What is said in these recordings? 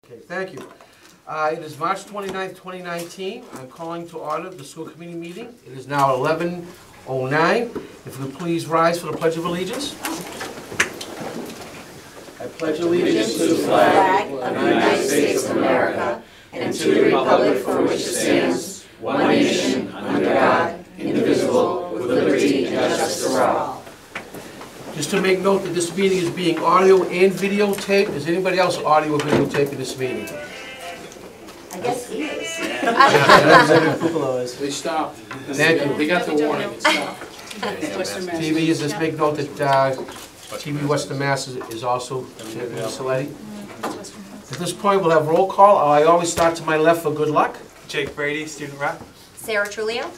Okay, thank you. It is March 29th, 2019. I'm calling to order the school committee meeting. It is now 11:09. If we please rise for the Pledge of Allegiance. I pledge allegiance to the flag of the United States of America and to the republic for which it stands, one nation, under God, indivisible, with liberty and justice for all. Just to make note that this meeting is being audio and videotaped. Is anybody else audio or videotaping this meeting? I guess he is. They stopped. Thank you. They got the warning. It stopped. TV is, just make note that TV Western Mass is also Saletti. At this point, we'll have roll call. I always start to my left for good luck. Jake Brady, student rep. Sarah Trulio.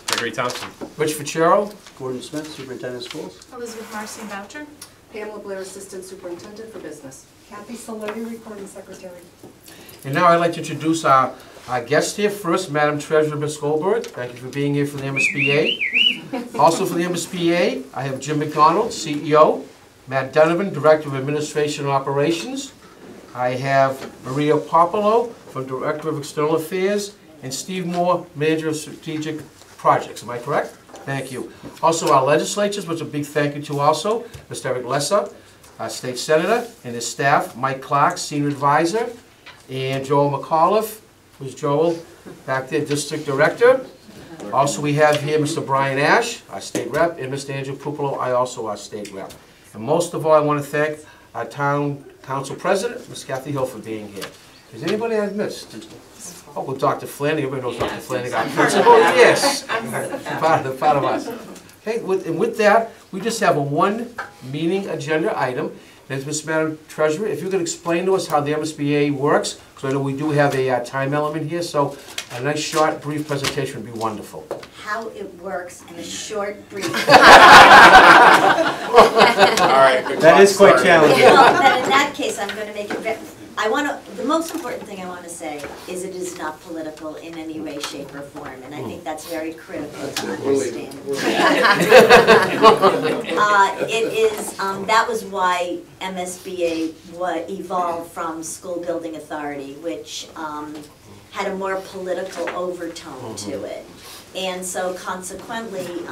Gregory Thompson. Rich Fitzgerald. Gordon Smith, Superintendent of Schools. Elizabeth Marcin Boucher. Pamela Blair, Assistant Superintendent for Business. Kathy Saletti, Recording Secretary. And now I'd like to introduce our guest here. First, Madam Treasurer, Ms. Goldberg. Thank you for being here for the MSBA. Also for the MSBA, I have Jim McDonald, CEO. Matt Donovan, Director of Administration and Operations. I have Maria Popolo, from Director of External Affairs. And Steve Moore, Manager of Strategic Projects. Am I correct? Thank you. Also, our legislatures, which a big thank you to also, Mr. Eric Lesser, our State Senator, and his staff, Mike Clark, Senior Advisor, and Joel McAuliffe, who's Joel, back there, District Director. Also, we have here Mr. Brian Ash, our State Rep, and Mr. Andrew Pupolo, our State Rep. And most of all, I want to thank our Town Council President, Ms. Kathy Hill, for being here. Is anybody I've missed? Oh, well, Dr. Flanagan, everybody knows Dr. Flanagan, our principal, yes, part of us. Okay, with that, we just have a one-meeting agenda item. And Ms. Madam Treasurer, if you could explain to us how the MSBA works, because I know we do have a time element here, so a nice, short, brief presentation would be wonderful. How it works in a short, brief. All right, That is quite challenging. Well, then in that case, I'm going to make it very. The most important thing I want to say is it is not political in any way, shape, or form, and I think that's very critical to understand. It is, that was why MSBA evolved from School Building Authority, which had a more political overtone to it. And so consequently,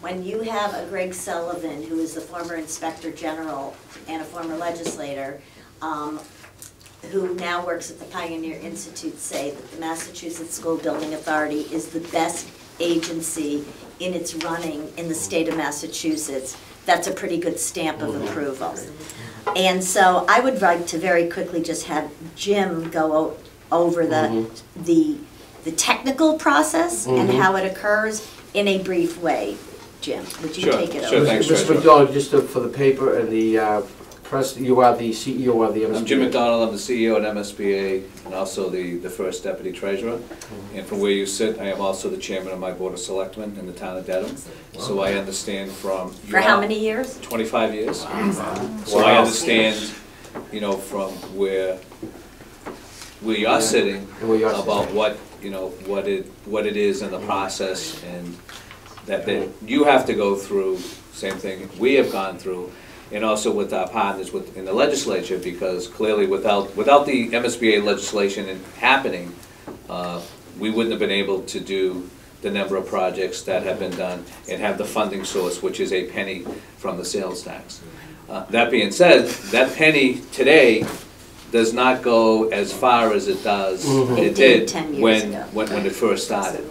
when you have a Greg Sullivan, who is the former Inspector General and a former legislator, who now works at the Pioneer Institute, say that the Massachusetts School Building Authority is the best agency in its running in the state of Massachusetts, that's a pretty good stamp of approval. And so I would like to very quickly just have Jim go over the technical process and how it occurs in a brief way. Jim, would you take it over? Sure, thanks, Mr. McDonald, just for the paper and the press, you are the CEO of the MSBA. I'm Jim McDonald, I'm the CEO at MSBA and also the first Deputy Treasurer. And from where you sit, I am also the Chairman of my Board of Selectmen in the town of Dedham. So I understand from... For how many years? 25 years. So I understand, you know, from where you're sitting about what, you know, what it is in the process and that you have to go through, same thing we have gone through, and also with our partners in the legislature, because clearly without the MSBA legislation happening, we wouldn't have been able to do the number of projects that have been done and have the funding source, which is a penny from the sales tax. That being said, that penny today does not go as far as it does. It did 10 years ago. when it first started.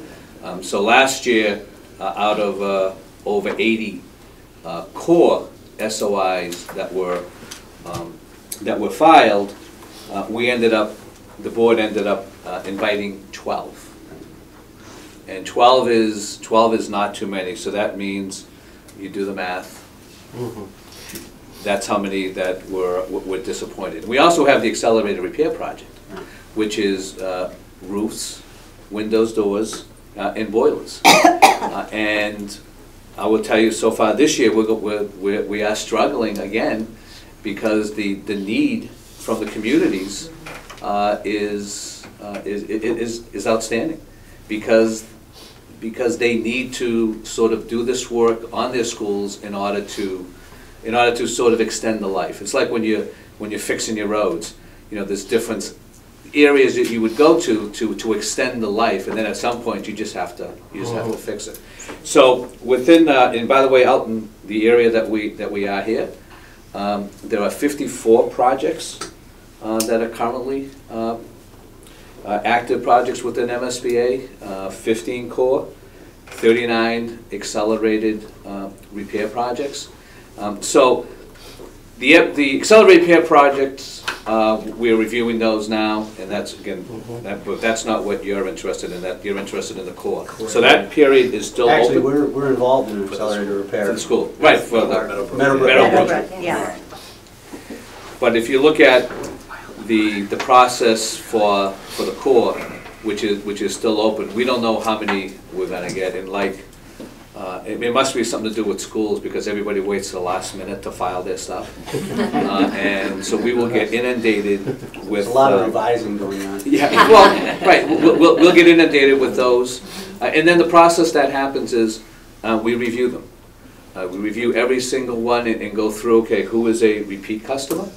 So last year, out of over 80 core SOIs that were filed, the board ended up inviting 12. And 12 is not too many, so that means you do the math. That's how many that were disappointed. We also have the accelerated repair project, which is roofs, windows, doors, and boilers. And I will tell you, so far this year we are struggling again because the need from the communities is outstanding, because they need to sort of do this work on their schools in order to sort of extend the life. It's like when you're fixing your roads. You know, there's different areas that you would go to extend the life, and then at some point you just have to fix it. So within, and by the way, out in the area that we are here, there are 54 projects that are currently active projects within MSBA, 15 core, 39 accelerated repair projects. So the accelerated repair projects, we're reviewing those now, and that's, again, but that's not what you're interested in. That you're interested in the core. So that period is still Actually, open. we're involved in accelerated repair. For the school, right, for the Meadowbrook. Yeah. But if you look at the process for the core, which is still open, we don't know how many we're gonna get, and like, it must be something to do with schools, because everybody waits till the last minute to file their stuff. And so we will get inundated with. There's a lot of revising going on. Yeah, well, right, we'll get inundated with those. And then the process that happens is, we review them. We review every single one and go through, okay, who is a repeat customer?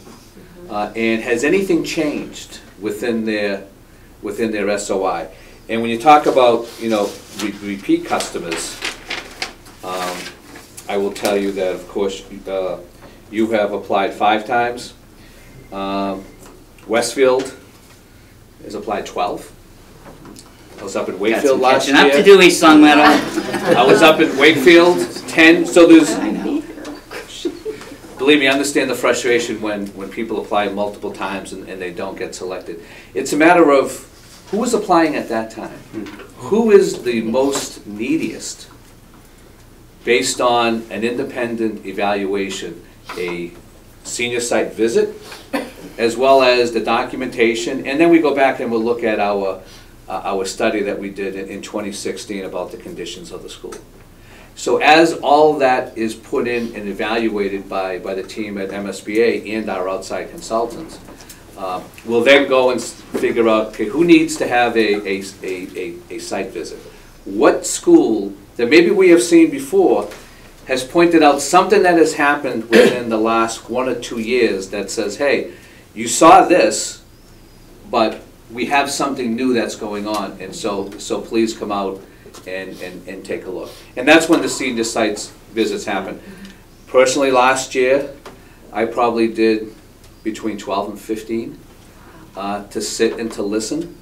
And has anything changed within their SOI? And when you talk about, you know, repeat customers, I will tell you that, of course, you have applied 5 times. Westfield has applied 12. I was up in Wakefield last year. Catching up to do, East Long Meadow. I was up in Wakefield, 10. So there's, believe me, I understand the frustration when people apply multiple times and they don't get selected. It's a matter of who is applying at that time. Who is the most neediest based on an independent evaluation, a senior site visit, as well as the documentation, and then we go back and we'll look at our study that we did in 2016 about the conditions of the school. So as all that is put in and evaluated by the team at MSBA and our outside consultants, we'll then go and figure out, okay, who needs to have a site visit? What school that maybe we have seen before has pointed out something that has happened within the last 1 or 2 years that says, hey, you saw this, but we have something new that's going on, and so please come out and take a look. And that's when the senior sites visits happen. Personally, last year, I probably did between 12 and 15 to sit and to listen.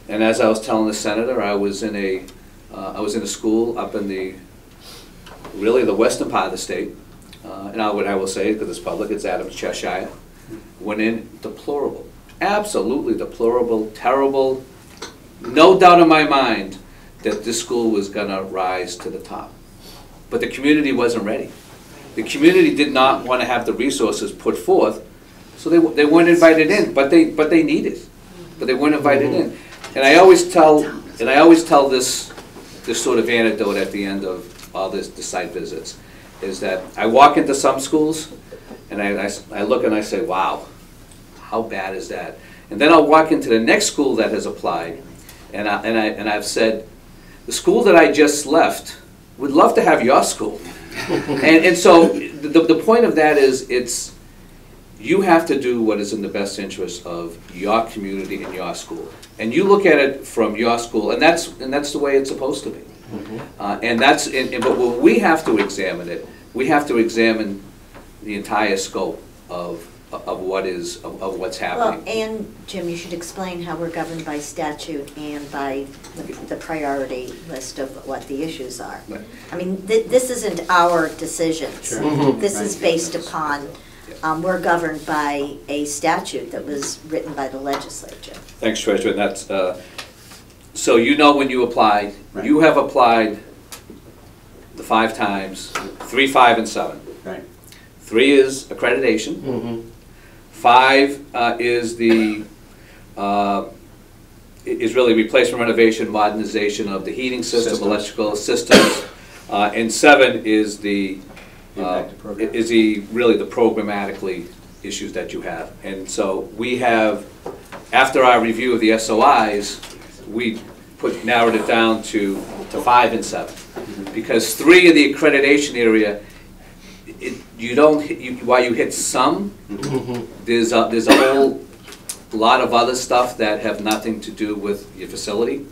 And as I was telling the senator, I was in a school up in the western part of the state, and what I will say, because it's public, it's Adams, Cheshire. Went in deplorable, absolutely deplorable, terrible. No doubt in my mind that this school was going to rise to the top. But the community wasn't ready. The community did not want to have the resources put forth, so they weren't invited in, but they need it. But they weren't invited in. And I always tell this sort of anecdote at the end of all the site visits, is that I walk into some schools and I look and I say, wow, how bad is that? And then I'll walk into the next school that has applied, and I've said, the school that I just left would love to have your school. and so the point of that is, you have to do what is in the best interest of your community and your school. And you look at it from your school, and that's the way it's supposed to be. But when we have to examine it, we have to examine the entire scope of what's happening. Well, and Jim, you should explain how we're governed by statute and by the priority list of what the issues are. Right. I mean, this isn't our decisions. Sure. This is based upon, we're governed by a statute that was written by the legislature. Thanks, Treasurer. And that's so you know when you applied, right. You have applied the 5 times, 3, 5, and 7. Right. 3 is accreditation. 5 is the is really replacement, renovation, modernization of the heating system, electrical systems, and 7 is the really the programmatically issues that you have. And so we have, after our review of the SOIs, we narrowed it down to 5 and 7, because 3 in the accreditation area, while you hit some, there's a whole a lot of other stuff that have nothing to do with your facility.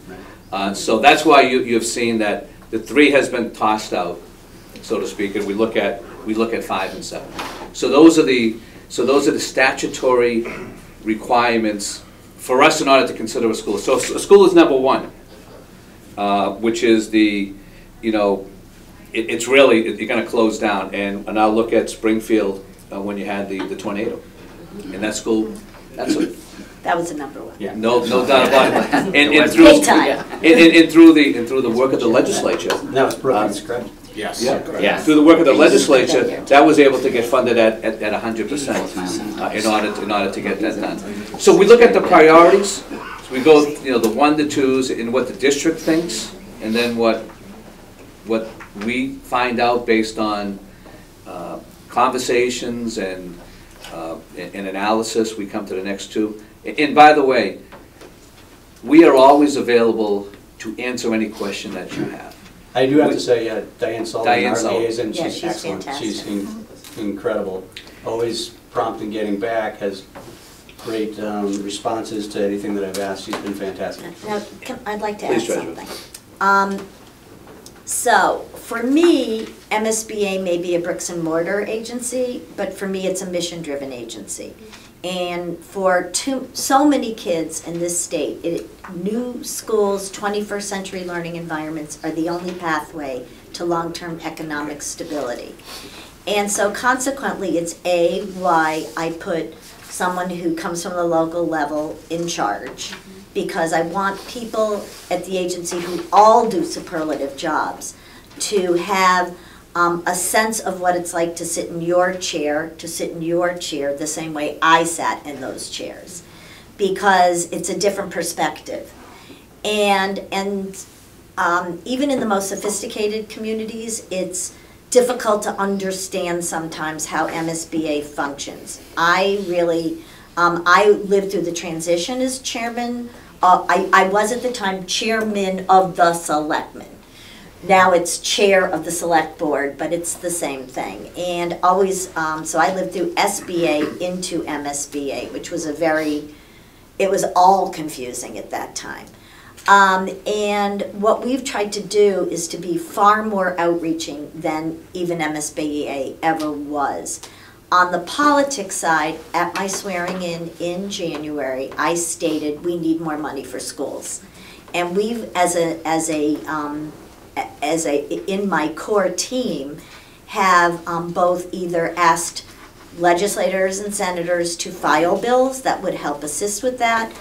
So that's why you've seen that the 3 has been tossed out, so to speak, and we look at 5 and 7. So those are the statutory requirements for us in order to consider a school. So a school is number 1, which is the, it's really, you're going to close down. And I'll look at Springfield when you had the tornado. And that school, That was the number 1. Yeah. no doubt about it. And through, Big time. and through the work of the legislature. That was Brookings, correct? Yes. Yeah, through the work of the legislature, that was able to get funded at 100% in order to get that done. So we look at the priorities. So we go, the 1 to 2s and what the district thinks, and then what we find out based on conversations and analysis. We come to the next 2. And by the way, we are always available to answer any question that you have. I do have to say, Diane Sullivan, Diane our Sullivan. liaison, Yeah, she's she's excellent. fantastic. She's incredible. Always prompt in getting back, has great responses to anything that I've asked. She's been fantastic. Now, I'd like to add Please, Treasurer. something. So, for me, MSBA may be a bricks and mortar agency, but for me, it's a mission-driven agency. And for so many kids in this state, new schools, 21st century learning environments are the only pathway to long-term economic stability. And so consequently, it's why I put someone who comes from the local level in charge, because I want people at the agency who all do superlative jobs to have a sense of what it's like to sit in your chair, the same way I sat in those chairs, because it's a different perspective. And even in the most sophisticated communities, it's difficult to understand sometimes how MSBA functions. I lived through the transition as chairman. I was at the time chairman of the selectmen. Now it's chair of the select board, but it's the same thing. And always, so I lived through SBA into MSBA, which was it was all confusing at that time. And what we've tried to do is to be far more outreaching than even MSBA ever was. On the politics side, at my swearing in January, I stated we need more money for schools. And we've, in my core team, have both either asked legislators and senators to file bills that would help assist with that.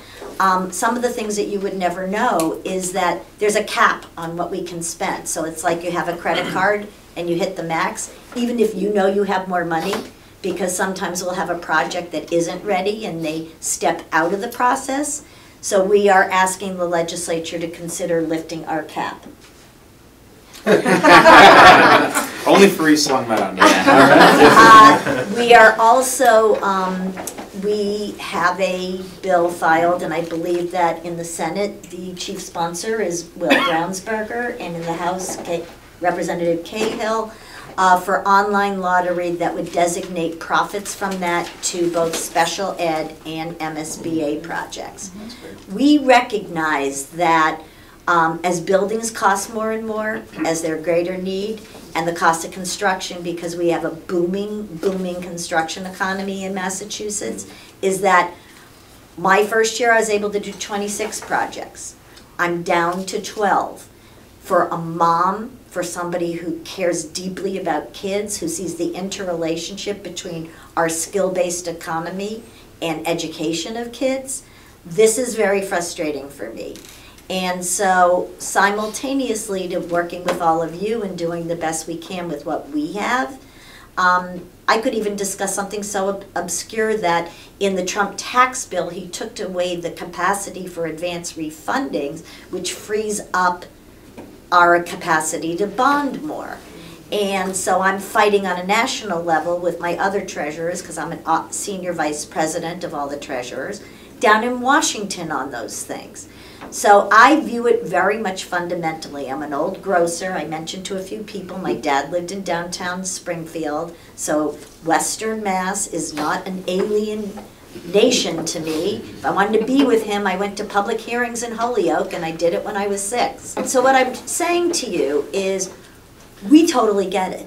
Some of the things that you would never know is that there's a cap on what we can spend. So it's like you have a credit card and you hit the max, even if you know you have more money, because sometimes we'll have a project that isn't ready and they step out of the process. So we are asking the legislature to consider lifting our cap. Only for East Long Meadow. We are also, we have a bill filed, and I believe that in the Senate, the chief sponsor is Will Brownsberger, and in the House, Representative Cahill, for online lottery that would designate profits from that to both special ed and MSBA projects. We recognize that as buildings cost more and more, as they're greater need, and the cost of construction, because we have a booming construction economy in Massachusetts, is that my first year I was able to do 26 projects. I'm down to 12. For a mom, for somebody who cares deeply about kids, who sees the interrelationship between our skill-based economy and education of kids, this is very frustrating for me. And so simultaneously to working with all of you and doing the best we can with what we have, I could even discuss something so obscure that in the Trump tax bill, he took away the capacity for advance refundings, which frees up our capacity to bond more. And so I'm fighting on a national level with my other treasurers, because I'm a senior vice president of all the treasurers, down in Washington on those things. So I view it very much fundamentally. I'm an old grocer. I mentioned to a few people my dad lived in downtown Springfield, so Western Mass is not an alien nation to me. If I wanted to be with him, I went to public hearings in Holyoke, and I did it when I was 6. So what I'm saying to you is, we totally get it.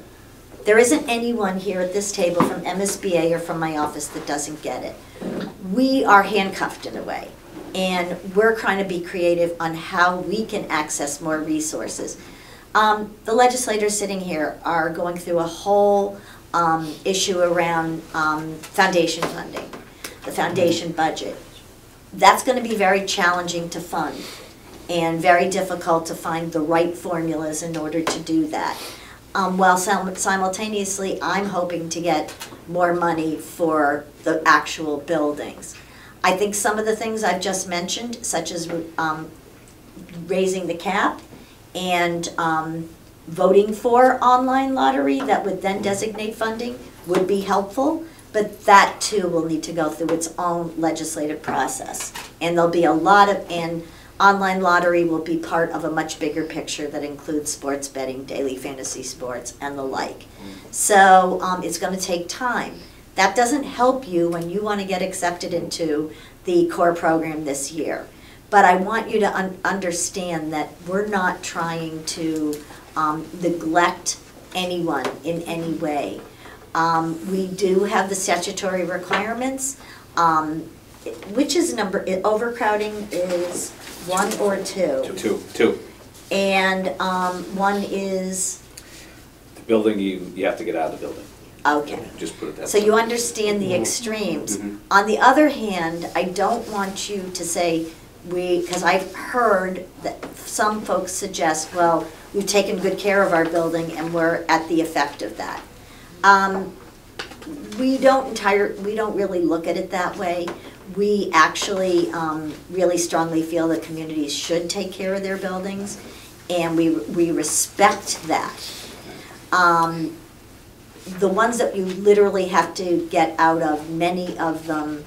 There isn't anyone here at this table from MSBA or from my office that doesn't get it. We are handcuffed in a way, and we're trying to be creative on how we can access more resources. The legislators sitting here are going through a whole issue around foundation funding, the foundation budget. That's going to be very challenging to fund and very difficult to find the right formulas in order to do that. While simultaneously, I'm hoping to get more money for the actual buildings. I think some of the things I've just mentioned, such as raising the cap and voting for online lottery that would then designate funding, would be helpful, but that too will need to go through its own legislative process. And there'll be a lot of, and online lottery will be part of a much bigger picture that includes sports betting, daily fantasy sports, and the like. So it's going to take time. That doesn't help you when you want to get accepted into the core program this year. But I want you to understand that we're not trying to neglect anyone in any way. We do have the statutory requirements, which is overcrowding is 1 or 2? Two. And one is? The building, you have to get out of the building. Okay. Just put it that way. So you understand the extremes. On the other hand, I don't want you to say, because I've heard that some folks suggest, well, we've taken good care of our building and we're at the effect of that. We don't really look at it that way. We actually really strongly feel that communities should take care of their buildings, and we respect that. The ones that you literally have to get out of, many of them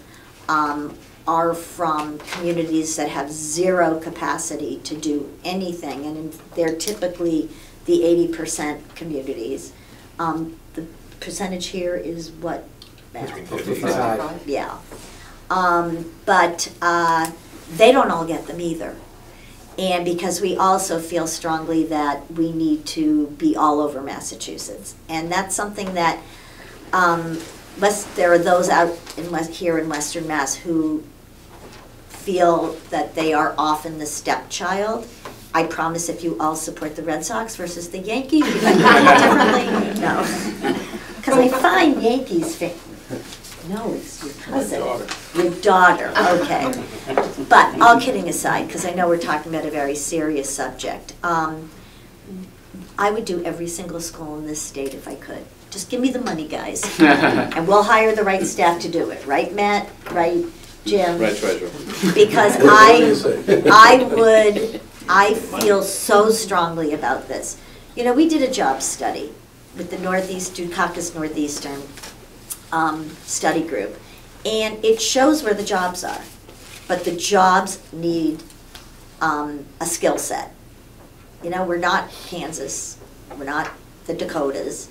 are from communities that have zero capacity to do anything, and they're typically the 80% communities. The percentage here is what? 55. Yeah. But they don't all get them either. And because we also feel strongly that we need to be all over Massachusetts. And that's something that, there are those out here in Western Mass who feel that they are often the stepchild. I promise if you all support the Red Sox versus the Yankees, you might feel differently. No. Because I find Yankees fans. No, it's your cousin. Your daughter, okay. But all kidding aside, because I know we're talking about a very serious subject, I would do every single school in this state if I could. Just give me the money, guys. And we'll hire the right staff to do it. Right, Matt? Right, Jim? Right, treasurer. Because I feel so strongly about this. You know, we did a job study with the Dukakis Northeastern study group, and it shows where the jobs are, but the jobs need a skill set. You know, we're not Kansas, we're not the Dakotas,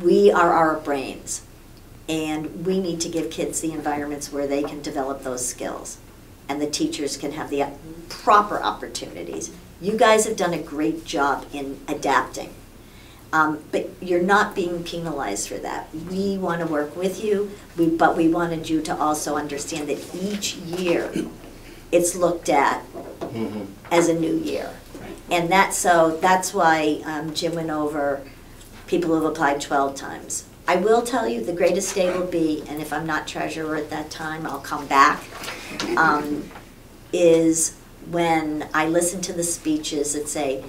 we are our brains, and we need to give kids the environments where they can develop those skills, and the teachers can have the proper opportunities. You guys have done a great job in adapting. But you're not being penalized for that. We want to work with you, but we wanted you to also understand that each year it's looked at as a new year. And that's why Jim went over people who have applied 12 times. I will tell you the greatest day will be, and if I'm not treasurer at that time, I'll come back, is when I listen to the speeches that say,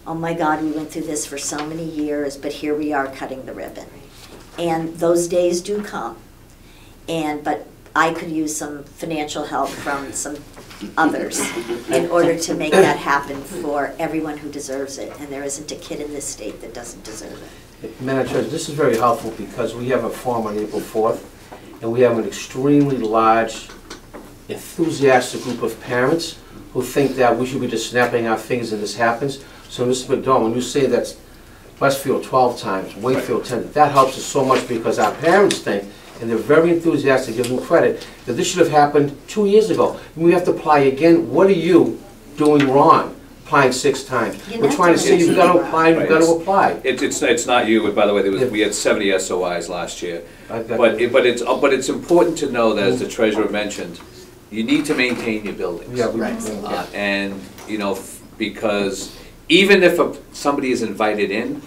oh my God, we went through this for so many years, but here we are cutting the ribbon. And those days do come. But I could use some financial help from some others in order to make that happen for everyone who deserves it. And there isn't a kid in this state that doesn't deserve it. Madam Chair, this is very helpful because we have a forum on April 4th, and we have an extremely large, enthusiastic group of parents who think that we should be just snapping our fingers and this happens. So, Mr. McDonald, when you say that's Westfield 12 times, Wakefield 10, that helps us so much because our parents think and they're very enthusiastic, give them credit, that this should have happened 2 years ago. We have to apply again. What are you doing wrong, applying 6 times? We're trying to say you've got to apply, you've got to apply. It's not you, by the way, we had 70 SOIs last year. But it's important to know that, as the treasurer mentioned, you need to maintain your buildings. Yeah, And, you know, because even if somebody is invited in,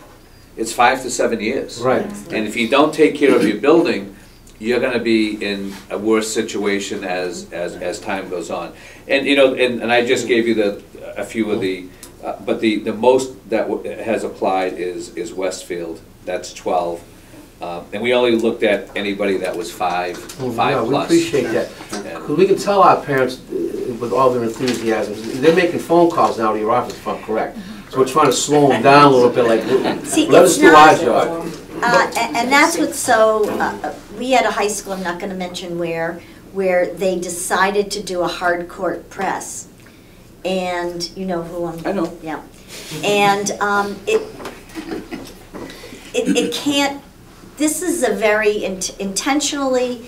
it's 5 to 7 years. Right. And if you don't take care of your building, you're gonna be in a worse situation as time goes on. And, you know, and I just gave you a few of the, but the most that has applied is Westfield, that's 12. And we only looked at anybody that was 5 Yeah, we plus. appreciate that. Because we can tell our parents, with all their enthusiasm, they're making phone calls now to your office, if I'm correct. So we're trying to slow them down a little bit, like, See, let us it's do our not- job. And that's what's so, we had a high school, I'm not gonna mention where they decided to do a hard court press. And you know who I'm. I know. Yeah. And it can't, this is a very intentionally,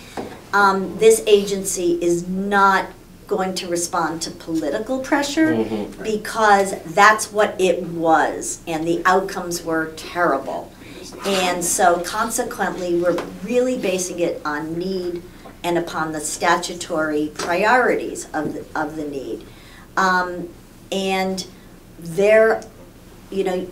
this agency is not going to respond to political pressure because that's what it was, and the outcomes were terrible. And so consequently, we're really basing it on need and upon the statutory priorities of the need. And there, you know,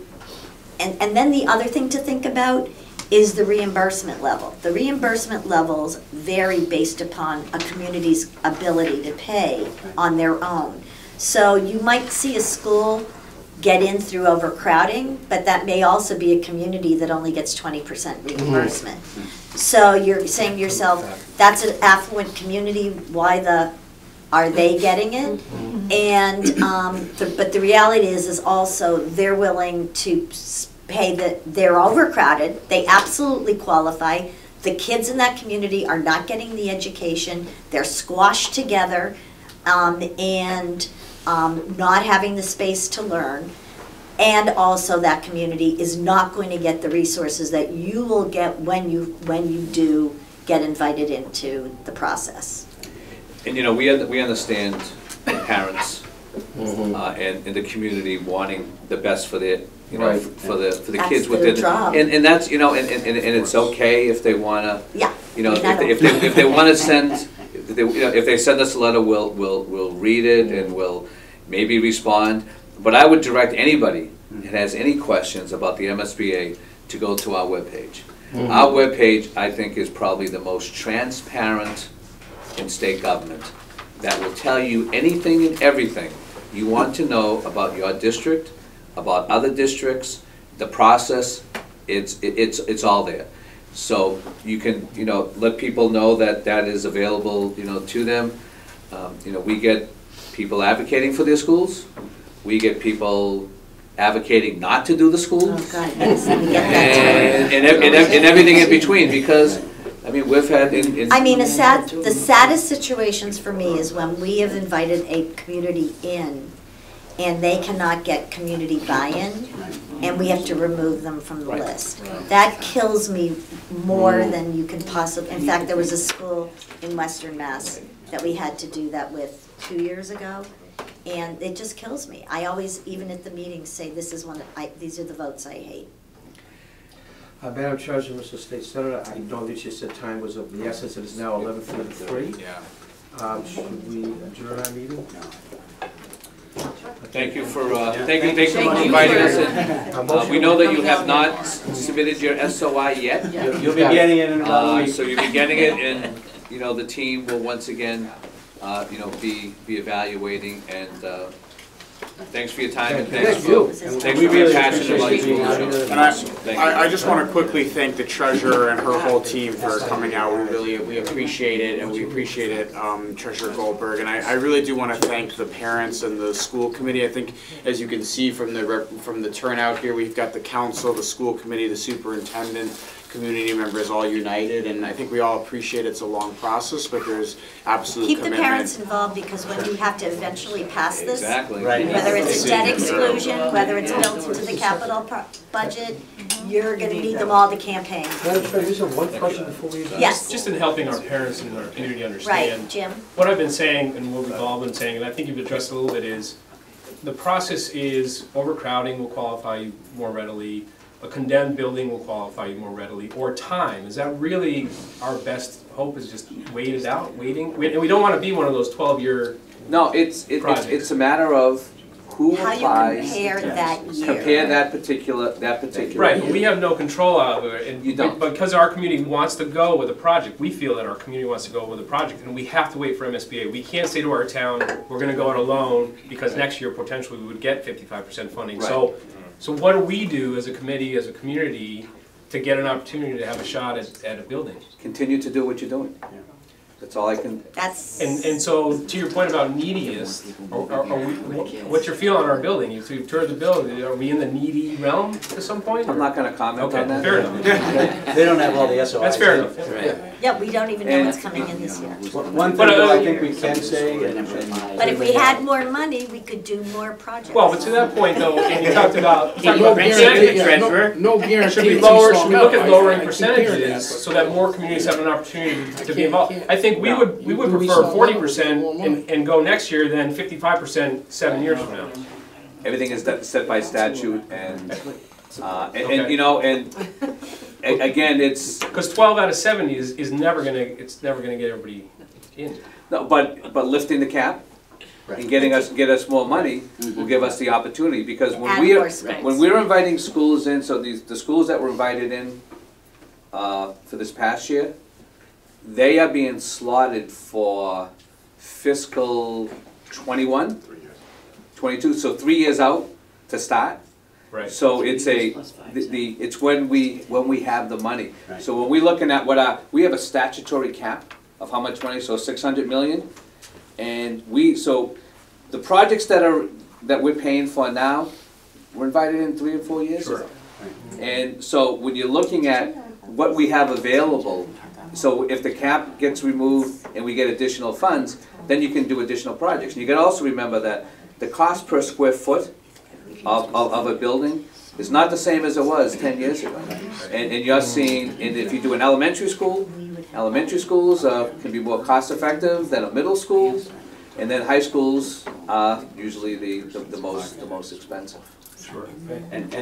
and then the other thing to think about is the reimbursement level. The reimbursement levels vary based upon a community's ability to pay on their own. So you might see a school get in through overcrowding, but that may also be a community that only gets 20% reimbursement. So you're saying to yourself, that's an affluent community, why are they getting it? And but the reality is also they're willing to pay they're overcrowded, they absolutely qualify. The kids in that community are not getting the education, they're squashed together, and not having the space to learn. And also that community is not going to get the resources that you will get when you do get invited into the process. And you know, we understand parents and the community wanting the best for their, you know, Right. for the That's kids their within. job. And that's, you know, and it's okay if they wanna. Yeah. You know, I mean, I don't- if they wanna send, if they send us a letter, we'll read it and we'll maybe respond. But I would direct anybody that has any questions about the MSBA to go to our webpage. Our webpage, I think, is probably the most transparent in state government, that will tell you anything and everything you want to know about your district, about other districts, the process. It's all there. So you can, you know, let people know that that is available, you know, to them. You know, we get people advocating for their schools. We get people advocating not to do the schools. Oh, God, yes, we get that too. And everything in between, because, I mean, we've had I mean, the saddest situations for me is when we have invited a community in and they cannot get community buy-in and we have to remove them from the list. That kills me more than you can possibly. In fact, there was a school in Western Mass that we had to do that with 2 years ago, and it just kills me. I always, even at the meetings, say these are the votes I hate. Madam Treasurer, Mr. State Senator, I know that you said time was of the essence. It is now 11:33. Yeah. Should we adjourn our meeting? Thank you for inviting us in. We know that you have not submitted your SOI yet. You'll be getting it in about a week. So you'll be getting it, and, you know, the team will once again, you know, be evaluating, and thanks for your time, and thanks for being passionate about your school. And I just want to quickly thank the treasurer and her whole team for coming out. We appreciate it, and we appreciate it, Treasurer Goldberg. And I really do want to thank the parents and the school committee. I think, as you can see from the turnout here, we've got the council, the school committee, the superintendent, community members all united, and I think we all appreciate it's a long process, but there's absolute Keep the commitment. parents involved, because when you have to eventually pass this, Exactly. Right. whether it's a debt exclusion, whether it's built into the capital budget, you're gonna need them all to campaign. Madam Chair, just have one question before we. Yes. Just in helping our parents and our community understand. Right, Jim? What I've been saying, and what we've all been saying, and I think you've addressed it a little bit, is the process is overcrowding will qualify you more readily, a condemned building will qualify you more readily, or time. Is that really our best hope, is just wait it out, waiting? And we don't want to be one of those 12-year No, it's a matter of who How you applies. compare that year. Compare that particular Right, but year. we have no control over it, and You don't. because our community wants to go with a project, we feel that our community wants to go with a project, and we have to wait for MSBA. We can't say to our town, we're gonna go on a loan, because next year potentially we would get 55% funding. So what do we do as a committee, as a community, to get an opportunity to have a shot at a building? Continue to do what you're doing. That's all I can. That's. And so, to your point about neediest, are we, what's your feel on our building? You've toured the building, are we in the needy realm at some point? I'm not gonna comment Okay, on that. fair enough. They don't have all the SOIs. That's fair enough. Yeah, we don't even know what's coming in this year. One thing though I think we can say, But if we had more money, we could do more projects. Well, but to that point though, and you talked about No guarantee, treasurer. no guarantee. Should we look at lowering percentages so that more communities have an opportunity to be involved? I think we would prefer 40% and go next year than 55% 7 years from now. Everything is set by statute and you know, and again, it's. Because 12 out of 70 is never gonna get everybody in. No, but lifting the cap and get us more money will give us the opportunity, because Add more space. when we're inviting schools in, so the schools that were invited in for this past year, they are being slotted for fiscal 21, 22, so 3 years out to start. Right. So it's it's when we have the money. Right. So when we're looking at we have a statutory cap of how much money, so 600 million. And so the projects that we're paying for now, we're invited in 3 or 4 years ago. And so when you're looking at what we have available, so if the cap gets removed and we get additional funds, then you can do additional projects. And you gotta also remember that the cost per square foot of a building is not the same as it was 10 years ago. And you're seeing, and if you do an elementary school, elementary schools can be more cost effective than a middle school, and then high schools are usually the most expensive. Sure. and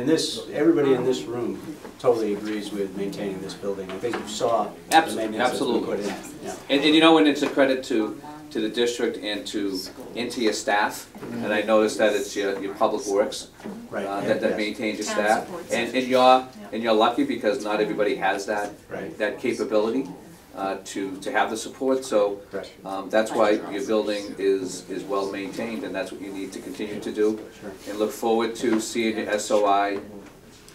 everybody in this room totally agrees with maintaining this building. I think you saw the maintenance that's been put in. Yeah. And you know, and it's a credit to the district and to your staff, and I noticed that it's your public works that maintains your staff, and you're lucky because not everybody has that capability to have the support. So that's why your building is well maintained, and that's what you need to continue to do, and look forward to seeing your SOI.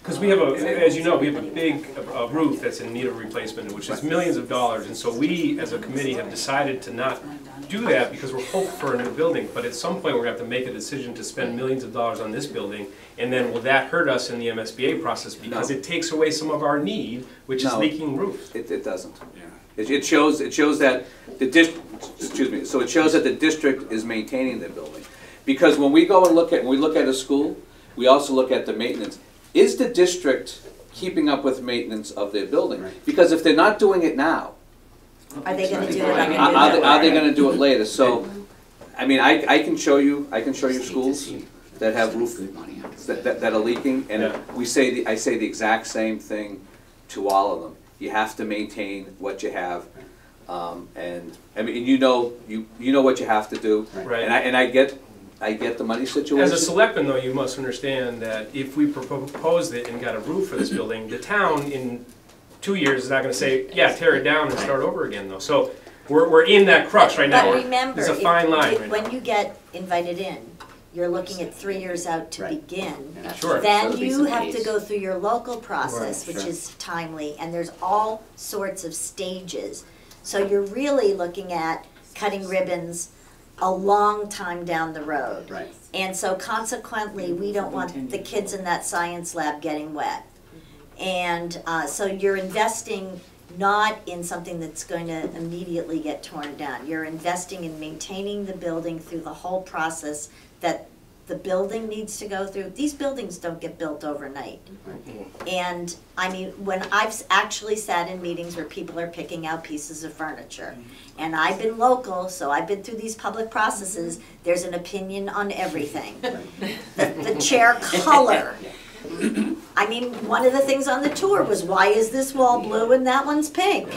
Because we have as you know, we have a big roof that's in need of replacement, which is millions of dollars, and so we, as a committee, have decided to not do that because we're hoping for a new building. But at some point, we're going to have to make a decision to spend millions of dollars on this building, and then will that hurt us in the MSBA process because it takes away some of our need, which is leaking roof? It doesn't. It shows that the it shows that the district is maintaining their building, because when we go and look at a school, we also look at the maintenance. Is the district keeping up with maintenance of their building? Because if they're not doing it now, Are they gonna do it on the new are they going to do it later? So, I mean, I can show you schools that have roof that are leaking, and I say the exact same thing to all of them. You have to maintain what you have, and I mean, you know what you have to do, Right. and I get the money situation. As a selectman, though, you must understand that if we proposed it and got a roof for this building, the town in 2 years is not going to say, yeah, tear it down and start over again, though. So we're in that crux right now. But remember, There's a fine line right when now. you get invited in, you're looking at 3 years out to begin. Sure. Then you have to go through your local process, which is timely, and there's all sorts of stages. So you're really looking at cutting ribbons a long time down the road. Right. And so consequently, we don't want the kids in that science lab getting wet. And so you're investing not in something that's going to immediately get torn down. You're investing in maintaining the building through the whole process that the building needs to go through. These buildings don't get built overnight. And, I mean, when I've actually sat in meetings where people are picking out pieces of furniture, and I've been local, so I've been through these public processes, there's an opinion on everything. The chair color. I mean, one of the things on the tour was, why is this wall blue and that one's pink?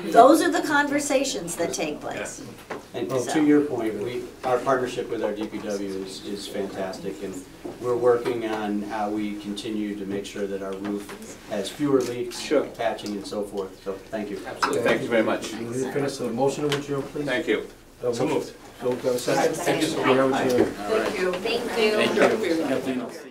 Those are the conversations that take place. And to your point, our partnership with our DPW is fantastic, and we're working on how we continue to make sure that our roof has fewer leaks, Sure. patching and so forth, so thank you. Absolutely, thank you very much. Can you finish the motion to adjourn, please? Thank you. So moved. Go, second. Second. We are adjourned. Thank you. Thank you. Thank you.